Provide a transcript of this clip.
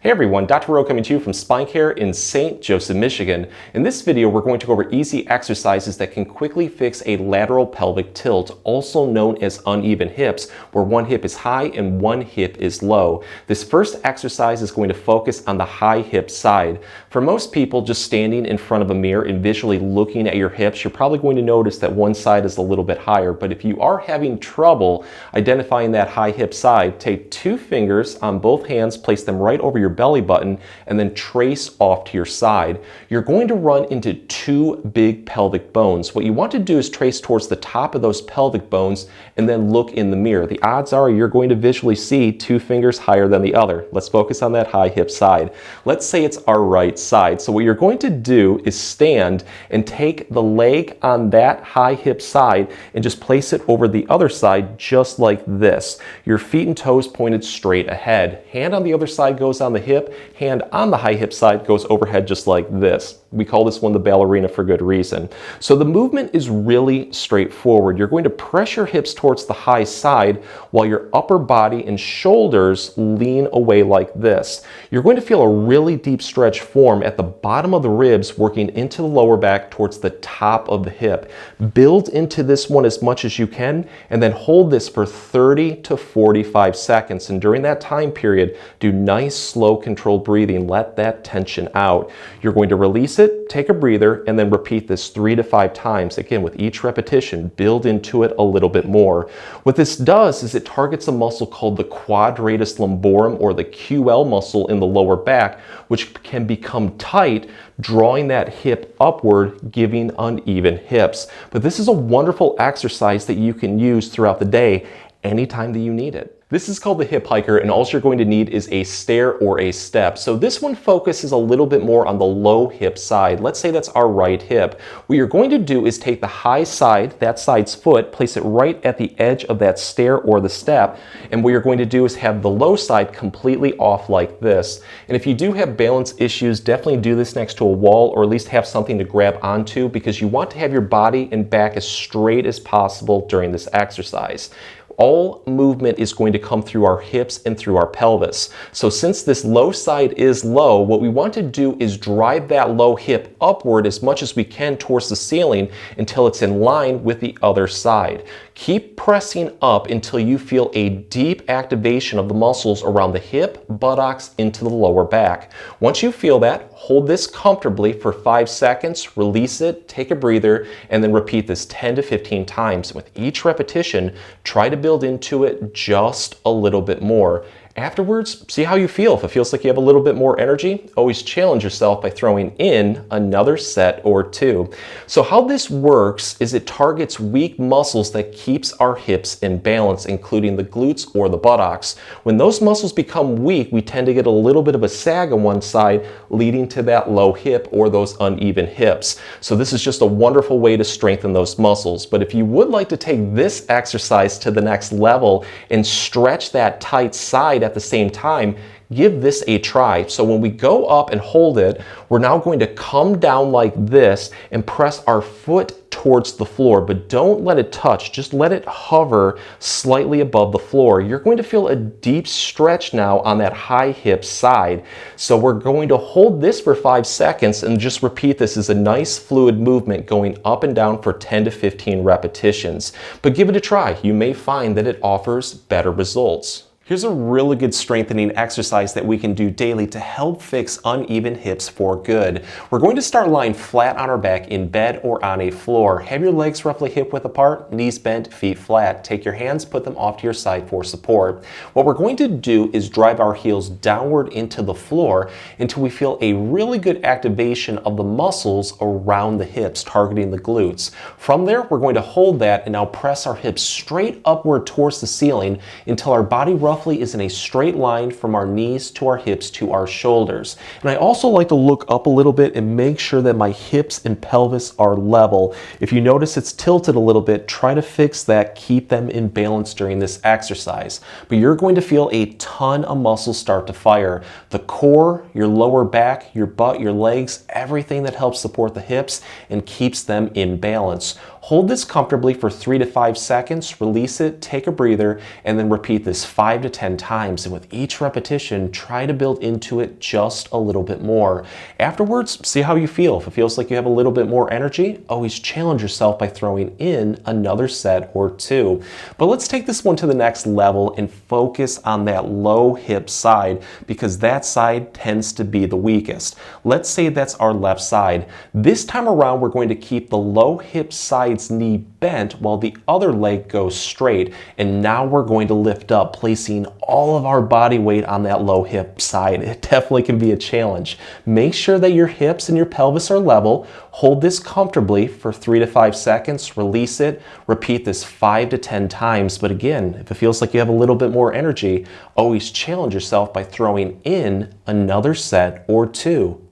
Hey everyone, Dr. Rowe coming to you from SpineCare in St. Joseph, Michigan. In this video, we're going to go over easy exercises that can quickly fix a lateral pelvic tilt, also known as uneven hips, where one hip is high and one hip is low. This first exercise is going to focus on the high hip side. For most people, just standing in front of a mirror and visually looking at your hips, you're probably going to notice that one side is a little bit higher. But if you are having trouble identifying that high hip side, take two fingers on both hands, place them right over your belly button, and then trace off to your side. You're going to run into two big pelvic bones. What you want to do is trace towards the top of those pelvic bones and then look in the mirror. The odds are you're going to visually see two fingers higher than the other. Let's focus on that high hip side. Let's say it's our right side. So what you're going to do is stand and take the leg on that high hip side and just place it over the other side just like this. Your feet and toes pointed straight ahead. Hand on the other side goes on the hip, hand on the high hip side goes overhead just like this. We call this one the ballerina for good reason. So the movement is really straightforward. You're going to press your hips towards the high side while your upper body and shoulders lean away like this. You're going to feel a really deep stretch form at the bottom of the ribs working into the lower back towards the top of the hip. Build into this one as much as you can and then hold this for 30 to 45 seconds. And during that time period, do nice, slow, controlled breathing. Let that tension out. You're going to release it, take a breather, and then repeat this 3 to 5 times. Again, with each repetition, build into it a little bit more. What this does is it targets a muscle called the quadratus lumborum, or the QL muscle in the lower back, which can become tight, drawing that hip upward, giving uneven hips. But this is a wonderful exercise that you can use throughout the day anytime that you need it. This is called the hip hiker, and all you're going to need is a stair or a step. So this one focuses a little bit more on the low hip side. Let's say that's our right hip. What you're going to do is take the high side, that side's foot, place it right at the edge of that stair or the step, and what you're going to do is have the low side completely off like this. And if you do have balance issues, definitely do this next to a wall, or at least have something to grab onto, because you want to have your body and back as straight as possible during this exercise. All movement is going to come through our hips and through our pelvis. So since this low side is low, what we want to do is drive that low hip upward as much as we can towards the ceiling until it's in line with the other side. Keep pressing up until you feel a deep activation of the muscles around the hip, buttocks, into the lower back. Once you feel that, hold this comfortably for 5 seconds, release it, take a breather, and then repeat this 10 to 15 times. With each repetition, try to build into it just a little bit more. Afterwards, see how you feel. If it feels like you have a little bit more energy, always challenge yourself by throwing in another set or two. So how this works is it targets weak muscles that keeps our hips in balance, including the glutes or the buttocks. When those muscles become weak, we tend to get a little bit of a sag on one side, leading to that low hip or those uneven hips. So this is just a wonderful way to strengthen those muscles. But if you would like to take this exercise to the next level and stretch that tight side at the same time, give this a try. So when we go up and hold it, we're now going to come down like this and press our foot towards the floor, but don't let it touch, just let it hover slightly above the floor. You're going to feel a deep stretch now on that high hip side. So we're going to hold this for 5 seconds and just repeat this as a nice fluid movement going up and down for 10 to 15 repetitions. But give it a try. You may find that it offers better results. Here's a really good strengthening exercise that we can do daily to help fix uneven hips for good. We're going to start lying flat on our back in bed or on a floor. Have your legs roughly hip width apart, knees bent, feet flat. Take your hands, put them off to your side for support. What we're going to do is drive our heels downward into the floor until we feel a really good activation of the muscles around the hips, targeting the glutes. From there, we're going to hold that and now press our hips straight upward towards the ceiling until our body roughly is in a straight line from our knees to our hips to our shoulders. And I also like to look up a little bit and make sure that my hips and pelvis are level. If you notice it's tilted a little bit, try to fix that, keep them in balance during this exercise. But you're going to feel a ton of muscles start to fire. The core, your lower back, your butt, your legs, everything that helps support the hips and keeps them in balance. Hold this comfortably for 3 to 5 seconds, release it, take a breather, and then repeat this 5 to 10 times. And with each repetition, try to build into it just a little bit more. Afterwards, see how you feel. If it feels like you have a little bit more energy, always challenge yourself by throwing in another set or two. But let's take this one to the next level and focus on that low hip side, because that side tends to be the weakest. Let's say that's our left side. This time around, we're going to keep the low hip side's knee bent while the other leg goes straight. And now we're going to lift up, placing all of our body weight on that low hip side. It definitely can be a challenge. Make sure that your hips and your pelvis are level. Hold this comfortably for 3 to 5 seconds, release it, repeat this 5 to 10 times. But again, if it feels like you have a little bit more energy, always challenge yourself by throwing in another set or two.